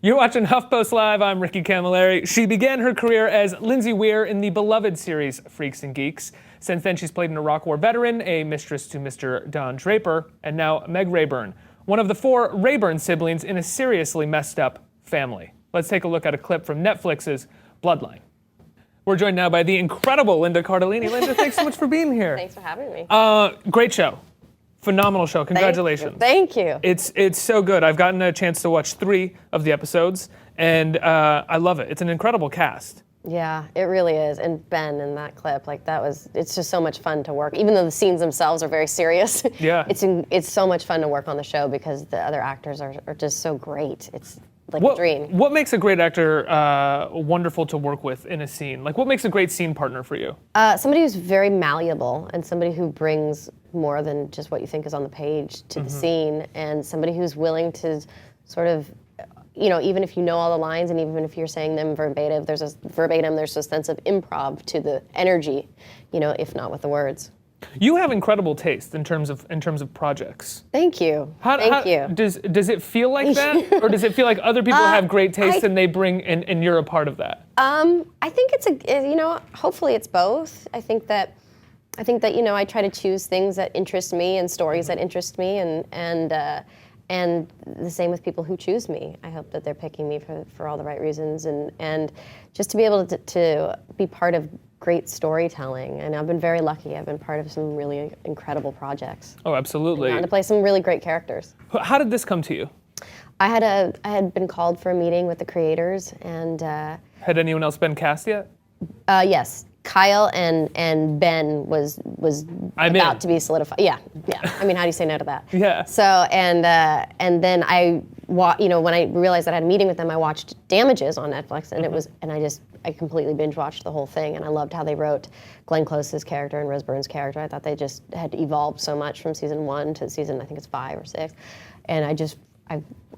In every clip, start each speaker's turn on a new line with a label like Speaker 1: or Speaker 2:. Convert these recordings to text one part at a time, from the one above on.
Speaker 1: You're watching HuffPost Live. I'm Ricky Camilleri. She began her career as Lindsay Weir in the beloved series Freaks and Geeks. Since then, she's played an Iraq War veteran, a mistress to Mr. Don Draper, and now Meg Rayburn, one of the 4 Rayburn siblings in a seriously messed up family. Let's take a look at a clip from Netflix's Bloodline. We're joined now by the incredible Linda Cardellini. Linda, thanks so much for being here.
Speaker 2: Thanks for having me.
Speaker 1: Great show. Phenomenal show. Congratulations.
Speaker 2: Thank you.
Speaker 1: It's so good. I've gotten a chance to watch 3 of the episodes, and I love it. It's an incredible cast.
Speaker 2: Yeah, it really is. And Ben in that clip, it's just so much fun to work. Even though the scenes themselves are very serious,
Speaker 1: yeah,
Speaker 2: it's so much fun to work on the show because the other actors are just so great. It's like a dream.
Speaker 1: What makes a great actor wonderful to work with in a scene? Like, what makes a great scene partner for you?
Speaker 2: Somebody who's very malleable and somebody who brings more than just what you think is on the page to the scene, and somebody who's willing to sort of, even if you know all the lines and even if you're saying them verbatim, there's a sense of improv to the energy, if not with the words.
Speaker 1: You have incredible taste in terms of projects.
Speaker 2: Thank you. Thank you.
Speaker 1: Does it feel like that, or does it feel like other people have great taste and they bring and you're a part of that?
Speaker 2: I think it's hopefully it's both. I think that I try to choose things that interest me and stories that interest me, and the same with people who choose me. I hope that they're picking me for all the right reasons, and just to be able to be part of great storytelling. And I've been very lucky. I've been part of some really incredible projects.
Speaker 1: Oh, absolutely.
Speaker 2: And to play some really great characters.
Speaker 1: How did this come to you?
Speaker 2: I had been called for a meeting with the creators, and
Speaker 1: had anyone else been cast yet?
Speaker 2: Yes. Kyle and Ben was about to be solidified. Yeah. I mean, how do you say no to that?
Speaker 1: Yeah.
Speaker 2: So and then when I realized that I had a meeting with them, I watched Damages on Netflix, and I completely binge watched the whole thing, and I loved how they wrote Glenn Close's character and Rose Byrne's character. I thought they just had evolved so much from season 1 to season, I think it's 5 or 6, and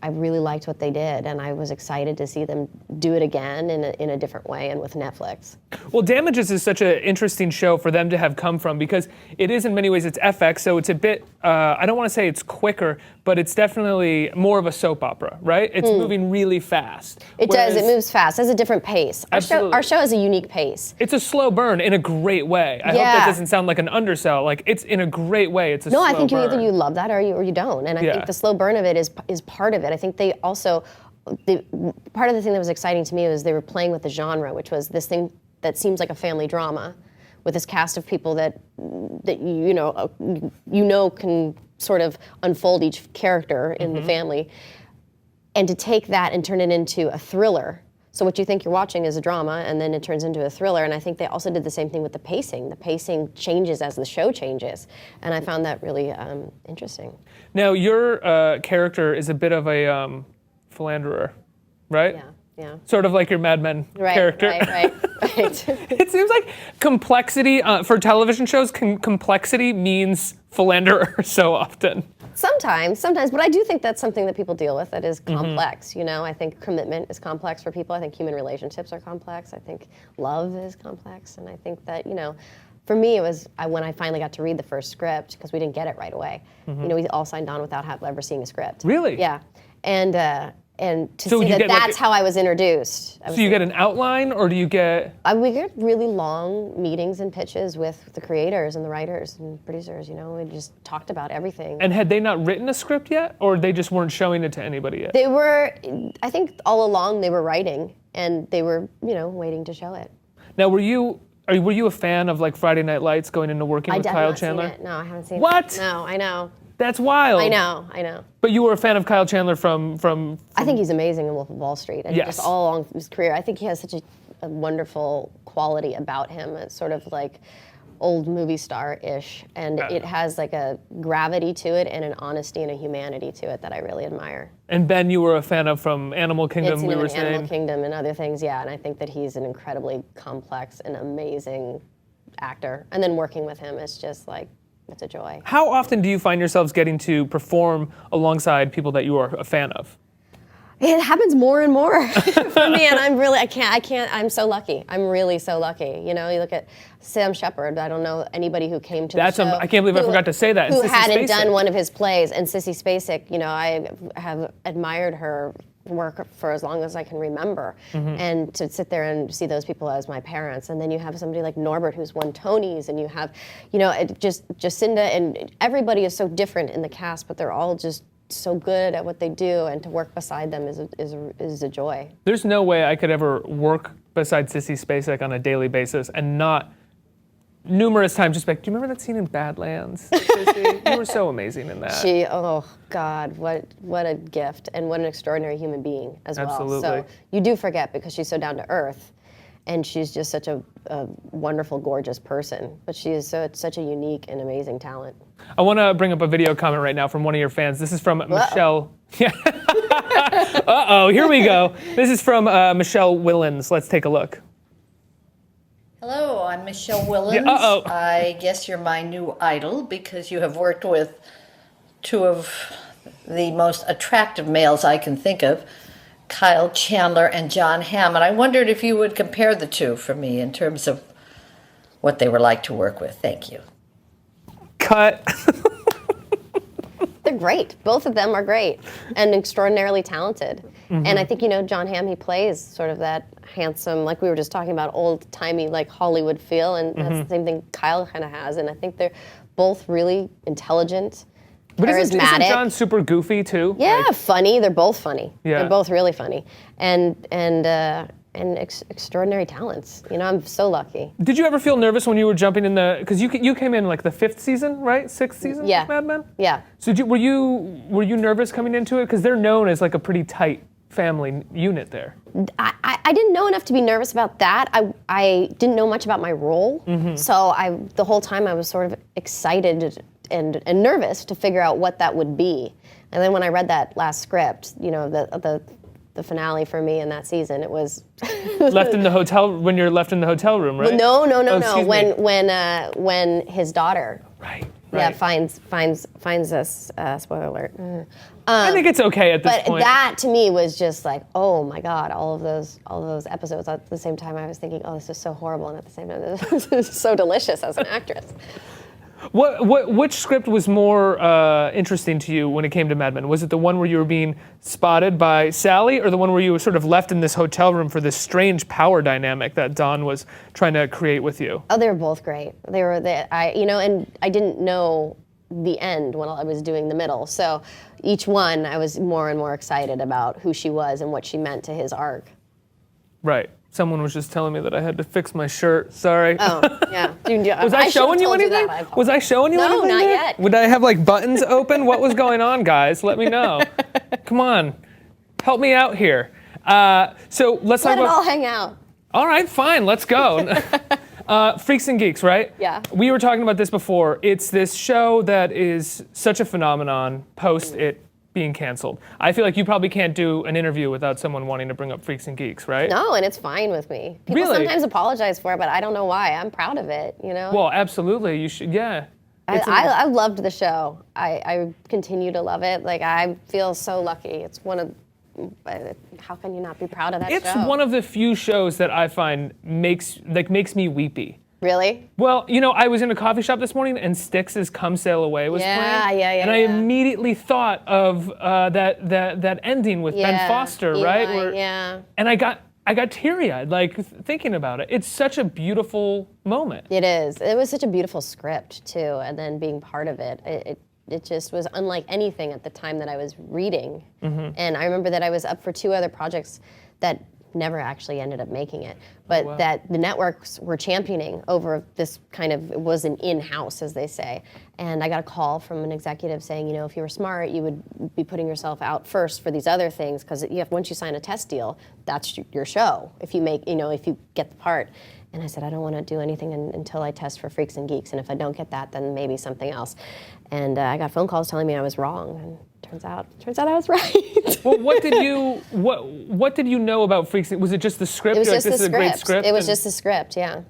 Speaker 2: I really liked what they did, and I was excited to see them do it again in a different way and with Netflix.
Speaker 1: Well, Damages is such an interesting show for them to have come from, because it is in many ways, it's FX, so it's a bit, I don't want to say it's quicker, but it's definitely more of a soap opera, right? It's moving really fast.
Speaker 2: It does, it moves fast. It has a different pace. Our show has a unique pace.
Speaker 1: It's a slow burn in a great way. I hope that doesn't sound like an undersell. Like, it's in a great way. It's a slow burn.
Speaker 2: No, I think either you love that or you don't. And I think the slow burn of it is part of it. I think they also, part of the thing that was exciting to me was they were playing with the genre, which was this thing that seems like a family drama with this cast of people that can sort of unfold each character in the family, and to take that and turn it into a thriller. So what you think you're watching is a drama, and then it turns into a thriller. And I think they also did the same thing with the pacing. The pacing changes as the show changes, and I found that really interesting.
Speaker 1: Now, your character is a bit of a philanderer, right?
Speaker 2: Yeah.
Speaker 1: Sort of like your Mad Men character.
Speaker 2: Right.
Speaker 1: It seems like complexity for television shows. Complexity means philanderer so often.
Speaker 2: Sometimes, but I do think that's something that people deal with that is complex. I think commitment is complex for people. I think human relationships are complex. I think love is complex, and I think that for me, it was when I finally got to read the first script, because we didn't get it right away. We all signed on without ever seeing a script.
Speaker 1: Really?
Speaker 2: Yeah, and to see that's how I was introduced.
Speaker 1: So you get an outline, or do you get?
Speaker 2: We get really long meetings and pitches with the creators and the writers and producers. We just talked about everything.
Speaker 1: And had they not written a script yet, or they just weren't showing it to anybody yet?
Speaker 2: They were, I think all along they were writing, and they were, waiting to show it.
Speaker 1: Now, were you a fan of like Friday Night Lights, going into working with Kyle Chandler?
Speaker 2: Seen it. No, I haven't seen it.
Speaker 1: What?
Speaker 2: No, I know.
Speaker 1: That's wild.
Speaker 2: I know.
Speaker 1: But you were a fan of Kyle Chandler from
Speaker 2: I think he's amazing in Wolf of Wall Street. And just all along his career, I think he has such a wonderful quality about him. It's sort of like old movie star-ish. And it has like a gravity to it and an honesty and a humanity to it that I really admire.
Speaker 1: And Ben, you were a fan of from Animal Kingdom, we were saying.
Speaker 2: Animal Kingdom and other things, yeah. And I think that he's an incredibly complex and amazing actor. And then working with him is just like, it's a joy. How
Speaker 1: often do you find yourselves getting to perform alongside people that you are a fan of?
Speaker 2: It happens more and more for me, and I'm so lucky. I'm really so lucky. You look at Sam Shepard. I don't know anybody who came to the show.
Speaker 1: I can't believe I forgot to say that.
Speaker 2: Who hadn't done one of his plays. And Sissy Spacek, I have admired her work for as long as I can remember, and to sit there and see those people as my parents. And then you have somebody like Norbert who's won Tonys, and you have, Jacinda, and everybody is so different in the cast, but they're all just so good at what they do, and to work beside them is a joy.
Speaker 1: There's no way I could ever work beside Sissy Spacek on a daily basis and not numerous times just like, do you remember that scene in Badlands, Sissy? You were so amazing in that.
Speaker 2: Oh God, what a gift, and what an extraordinary human being as well.
Speaker 1: Absolutely.
Speaker 2: So you do forget, because she's so down to earth, and she's just such a wonderful, gorgeous person. But she is such a unique and amazing talent.
Speaker 1: I want to bring up a video comment right now from one of your fans. This is from Michelle. Yeah. Uh-oh, here we go. This is from Michelle Willens. Let's take a look.
Speaker 3: Hello, I'm Michelle Willens.
Speaker 1: Yeah, uh-oh.
Speaker 3: I guess you're my new idol because you have worked with two of the most attractive males I can think of, Kyle Chandler and John Hamm. And I wondered if you would compare the two for me in terms of what they were like to work with. Thank you.
Speaker 1: Cut.
Speaker 2: They're great. Both of them are great and extraordinarily talented. And I think, John Hamm, he plays sort of that handsome, like we were just talking about, old-timey, like Hollywood feel, and that's the same thing Kyle kind of has. And I think they're both really intelligent,
Speaker 1: But isn't
Speaker 2: charismatic.
Speaker 1: John super goofy too?
Speaker 2: Yeah, funny. They're both funny.
Speaker 1: Yeah.
Speaker 2: They're both really funny, and extraordinary talents. I'm so lucky.
Speaker 1: Did you ever feel nervous when you were jumping in because you came in like the 5th season, right? 6th season
Speaker 2: Yeah.
Speaker 1: of Mad Men?
Speaker 2: Yeah.
Speaker 1: So were you nervous coming into it? Because they're known as like a pretty tight family unit there.
Speaker 2: I didn't know enough to be nervous about that. I didn't know much about my role, so the whole time I was sort of excited and nervous to figure out what that would be. And then when I read that last script, the finale for me in that season, it was
Speaker 1: Left in the hotel when you're left in the hotel room, right?
Speaker 2: no.
Speaker 1: excuse me.
Speaker 2: When his daughter,
Speaker 1: Right.
Speaker 2: yeah, finds us. Spoiler alert.
Speaker 1: I think it's okay at this
Speaker 2: But
Speaker 1: point.
Speaker 2: that to me was just like, oh my God, all of those episodes. At the same time, I was thinking, oh, this is so horrible, and at the same time, this is so delicious as an actress.
Speaker 1: Which script was more interesting to you when it came to Mad Men? Was it the one where you were being spotted by Sally, or the one where you were sort of left in this hotel room for this strange power dynamic that Don was trying to create with you?
Speaker 2: Oh, they were both great. And I didn't know the end when I was doing the middle. So each one, I was more and more excited about who she was and what she meant to his arc.
Speaker 1: Right. Someone was just telling me that I had to fix my shirt. Sorry.
Speaker 2: Oh, yeah.
Speaker 1: Was I showing you anything? Was I showing you anything?
Speaker 2: No, not
Speaker 1: there?
Speaker 2: yet.
Speaker 1: Would I have like buttons open? What was going on, guys? Let me know. Come on. Help me out here. So let's talk
Speaker 2: Let it
Speaker 1: about.
Speaker 2: all hang out.
Speaker 1: All right, fine. Let's go. Freaks and Geeks, right?
Speaker 2: Yeah.
Speaker 1: We were talking about this before. It's this show that is such a phenomenon post it being canceled. I feel like you probably can't do an interview without someone wanting to bring up Freaks and Geeks, right?
Speaker 2: No, and it's fine with me. People
Speaker 1: Really?
Speaker 2: sometimes apologize for it, but I don't know why. I'm proud of it,
Speaker 1: Well, absolutely. You should, yeah.
Speaker 2: I loved the show. I continue to love it. Like, I feel so lucky. It's one of, how can you not be proud of that show?
Speaker 1: It's one of the few shows that I find makes me weepy.
Speaker 2: Really?
Speaker 1: Well, I was in a coffee shop this morning and Styx's "Come Sail Away" was playing.
Speaker 2: Yeah,
Speaker 1: and I immediately thought of that ending with Ben Foster, right?
Speaker 2: Yeah.
Speaker 1: And I got teary-eyed, like thinking about it. It's such a beautiful moment.
Speaker 2: It is. It was such a beautiful script too, and then being part of it, it just was unlike anything at the time that I was reading. And I remember that I was up for 2 other projects that never actually ended up making it, but that the networks were championing over this kind of, it was an in-house, as they say. And I got a call from an executive saying, if you were smart, you would be putting yourself out first for these other things, because once you sign a test deal, that's your show. If you if you get the part. And I said, I don't want to do anything until I test for Freaks and Geeks, and if I don't get that, then maybe something else. And I got phone calls telling me I was wrong, and turns out I was right.
Speaker 1: Well, what did you know about Freaks? Was it just the script?
Speaker 2: It was
Speaker 1: You're
Speaker 2: just
Speaker 1: like,
Speaker 2: the
Speaker 1: this is a great
Speaker 2: script.
Speaker 1: script.
Speaker 2: It was just the script, yeah.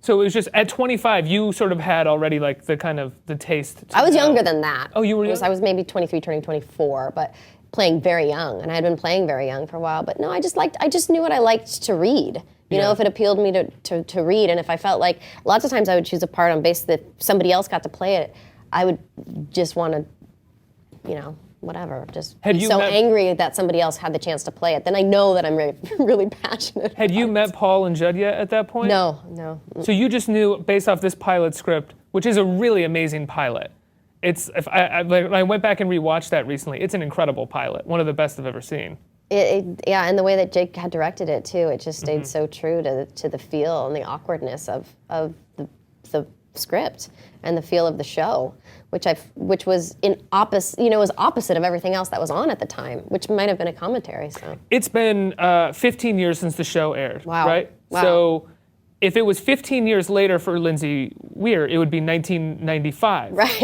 Speaker 1: So it was just at 25, you sort of had already like the kind of the taste.
Speaker 2: I was younger than that.
Speaker 1: Oh, you were
Speaker 2: I was maybe 23, turning 24, but playing very young, and I had been playing very young for a while. But no, I just knew what I liked to read. If it appealed me to read, and if I felt like, lots of times I would choose a part on basis that somebody else got to play it, I would just want to, whatever, just
Speaker 1: Had
Speaker 2: be
Speaker 1: you
Speaker 2: so
Speaker 1: met-
Speaker 2: angry that somebody else had the chance to play it. Then I know that I'm really, really passionate.
Speaker 1: Had you met Paul and Judd yet at that point?
Speaker 2: No.
Speaker 1: So you just knew based off this pilot script, which is a really amazing pilot. I went back and rewatched that recently. It's an incredible pilot, one of the best I've ever seen.
Speaker 2: Yeah, and the way that Jake had directed it too, it just stayed so true to the feel and the awkwardness of the script and the feel of the show, which was was opposite of everything else that was on at the time, which might have been a commentary. So
Speaker 1: it's been 15 years since the show aired,
Speaker 2: Wow.
Speaker 1: right?
Speaker 2: Wow.
Speaker 1: So if it was 15 years later for Lindsay Weir, it would be 1995.
Speaker 2: Right.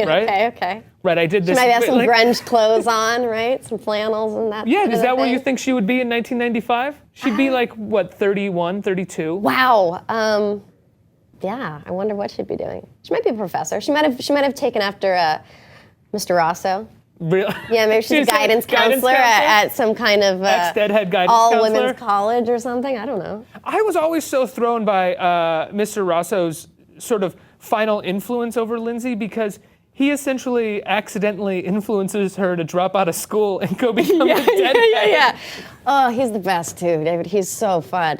Speaker 2: Okay.
Speaker 1: Right. I did
Speaker 2: She
Speaker 1: this.
Speaker 2: might have some grunge clothes on, right? Some flannels and that.
Speaker 1: Yeah.
Speaker 2: kind
Speaker 1: Is
Speaker 2: of
Speaker 1: that where
Speaker 2: thing.
Speaker 1: you think she would be in 1995? She'd be like what, 31, 32?
Speaker 2: Wow. Yeah. I wonder what she'd be doing. She might be a professor. She might have taken after Mr. Rosso.
Speaker 1: Really?
Speaker 2: Yeah, maybe she's a guidance counselor at some kind of
Speaker 1: ex-deadhead guidance
Speaker 2: all
Speaker 1: counselor?
Speaker 2: women's college or something. I don't know.
Speaker 1: I was always so thrown by Mr. Rosso's sort of final influence over Lindsay because he essentially accidentally influences her to drop out of school and go become a deadhead.
Speaker 2: Yeah. Oh, he's the best too, David. He's so fun.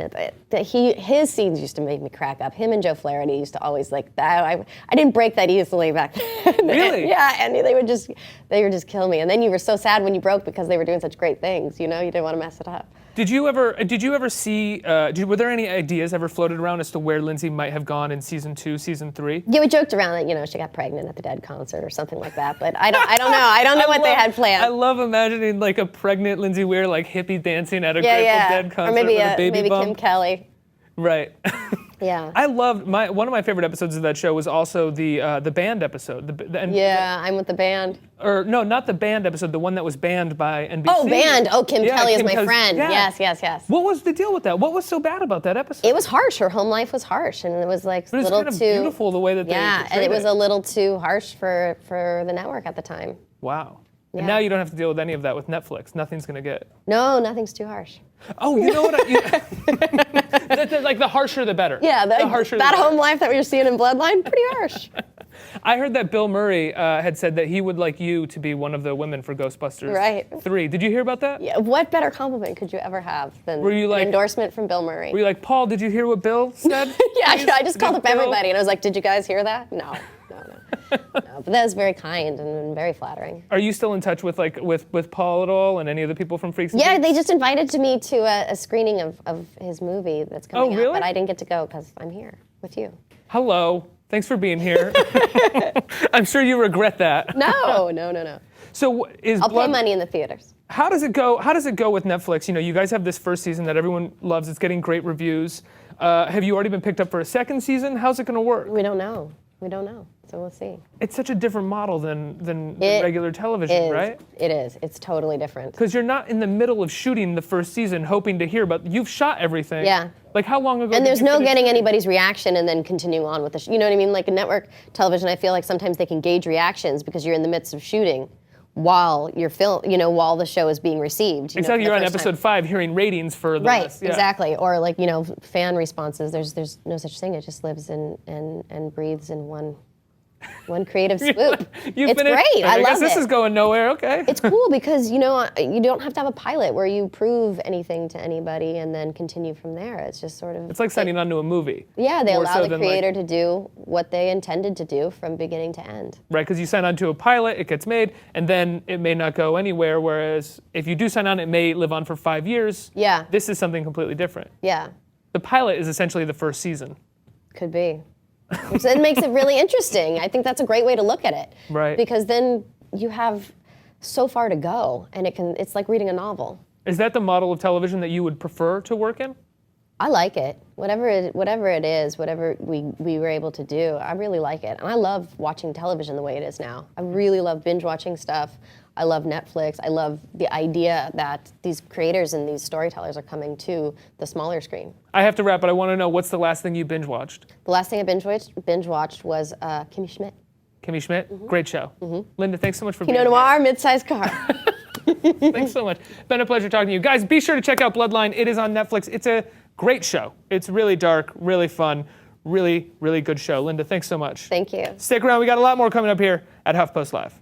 Speaker 2: His scenes used to make me crack up. Him and Joe Flaherty used to always like that. I didn't break that easily back then.
Speaker 1: Really?
Speaker 2: Yeah, and they would just kill me. And then you were so sad when you broke because they were doing such great things. You didn't want to mess it up.
Speaker 1: Did you ever see? Were there any ideas ever floated around as to where Lindsay might have gone in season 2, season 3?
Speaker 2: Yeah, we joked around that she got pregnant at the Dead concert or something like that. But I don't know. I don't know what they had planned.
Speaker 1: I love imagining like a pregnant Lindsay Weir like hippie dancing at a
Speaker 2: yeah,
Speaker 1: Grateful Dead concert
Speaker 2: or maybe
Speaker 1: with a baby
Speaker 2: maybe
Speaker 1: bump.
Speaker 2: Kim Kelly.
Speaker 1: Right.
Speaker 2: Yeah.
Speaker 1: I loved one of my favorite episodes of that show was also the band episode.
Speaker 2: I'm with the band.
Speaker 1: Or no, not the band episode. The one that was banned by NBC.
Speaker 2: Oh, band. Oh, Kim Kelly is
Speaker 1: Kim
Speaker 2: my
Speaker 1: Kelly's-
Speaker 2: friend.
Speaker 1: yeah.
Speaker 2: Yes.
Speaker 1: What was the deal with that? What was so bad about that episode?
Speaker 2: It was harsh. Her home life was harsh, and it was like
Speaker 1: But
Speaker 2: a
Speaker 1: it's
Speaker 2: little
Speaker 1: kind of
Speaker 2: too
Speaker 1: beautiful the way that they
Speaker 2: and
Speaker 1: portrayed
Speaker 2: it was a little too harsh for the network at the time.
Speaker 1: Wow.
Speaker 2: Yeah.
Speaker 1: And now you don't have to deal with any of that with Netflix. Nothing's gonna get.
Speaker 2: No, nothing's too harsh.
Speaker 1: Oh, you know what? Like the harsher the better.
Speaker 2: Yeah,
Speaker 1: the harsher
Speaker 2: that
Speaker 1: the better.
Speaker 2: home life that we were seeing in Bloodline, pretty harsh.
Speaker 1: I heard that Bill Murray had said that he would like you to be one of the women for Ghostbusters
Speaker 2: Right.
Speaker 1: 3. Did you hear about that?
Speaker 2: Yeah, what better compliment could you ever have than
Speaker 1: Were you
Speaker 2: an
Speaker 1: like-
Speaker 2: endorsement from Bill Murray?
Speaker 1: Were you like, Paul, did you hear what Bill said?
Speaker 2: Yeah,
Speaker 1: Please?
Speaker 2: I just called
Speaker 1: Did
Speaker 2: up
Speaker 1: Bill-
Speaker 2: everybody, and I was like, "Did you guys hear that?" No. But that was very kind and very flattering.
Speaker 1: Are you still in touch with with Paul at all and any of the people from Freaks and
Speaker 2: Yeah,
Speaker 1: Geeks?
Speaker 2: they just invited me to a screening of his movie that's coming
Speaker 1: really?
Speaker 2: out, but I didn't get to go because I'm here with you.
Speaker 1: Hello. Thanks for being here. I'm sure you regret that.
Speaker 2: No.
Speaker 1: So is
Speaker 2: I'll pay money in the theaters.
Speaker 1: How does it go? How does it go with Netflix? You guys have this first season that everyone loves. It's getting great reviews. Have you already been picked up for a second season? How's it going to work?
Speaker 2: We don't know. So we'll see.
Speaker 1: It's such a different model than regular television, right?
Speaker 2: It is. It's totally different.
Speaker 1: Because you're not in the middle of shooting the first season hoping to hear about. You've shot everything.
Speaker 2: Yeah.
Speaker 1: Like how long ago?
Speaker 2: And
Speaker 1: did
Speaker 2: there's
Speaker 1: you
Speaker 2: no
Speaker 1: finish
Speaker 2: getting
Speaker 1: shooting?
Speaker 2: anybody's reaction and then continuing on with the you know what I mean? Like a network television, I feel like sometimes they can gauge reactions because you're in the midst of shooing while you're while the show is being received.
Speaker 1: Exactly. You're on
Speaker 2: first
Speaker 1: episode 5 hearing ratings for the
Speaker 2: Right,
Speaker 1: list. Yeah.
Speaker 2: exactly. Or like, fan responses. There's no such thing. It just lives and breathes in one creative swoop.
Speaker 1: You
Speaker 2: It's
Speaker 1: finished-
Speaker 2: great. I
Speaker 1: guess
Speaker 2: love
Speaker 1: this
Speaker 2: it.
Speaker 1: is going nowhere. Okay.
Speaker 2: It's cool because you don't have to have a pilot where you prove anything to anybody and then continue from there. It's just sort of
Speaker 1: It's like signing on to a movie.
Speaker 2: yeah, they
Speaker 1: more
Speaker 2: allow
Speaker 1: so
Speaker 2: the
Speaker 1: than,
Speaker 2: creator to do what they intended to do from beginning to end.
Speaker 1: Right, because you sign on to a pilot, it gets made, and then it may not go anywhere. Whereas if you do sign on, it may live on for 5 years.
Speaker 2: Yeah.
Speaker 1: This is something completely different.
Speaker 2: Yeah,
Speaker 1: The pilot is essentially the first season.
Speaker 2: could be. Which then makes it really interesting. I think that's a great way to look at it.
Speaker 1: Right.
Speaker 2: Because then you have so far to go, and it's like reading a novel.
Speaker 1: Is that the model of television that you would prefer to work in?
Speaker 2: I like it. Whatever it is, whatever we were able to do, I really like it. And I love watching television the way it is now. I really love binge watching stuff. I love Netflix. I love the idea that these creators and these storytellers are coming to the smaller screen.
Speaker 1: I have to wrap, but I want to know what's the last thing you binge watched?
Speaker 2: The last thing I binge watched was Kimmy Schmidt.
Speaker 1: Kimmy Schmidt, great show. Linda, thanks so much for
Speaker 2: Pinot
Speaker 1: being
Speaker 2: Noir, mid-sized car.
Speaker 1: here. Thanks so much. Been a pleasure talking to you. Guys, be sure to check out Bloodline. It is on Netflix. It's a great show. It's really dark, really fun, really, really good show. Linda, thanks so much.
Speaker 2: Thank you.
Speaker 1: Stick around. We got a lot more coming up here at HuffPost Live.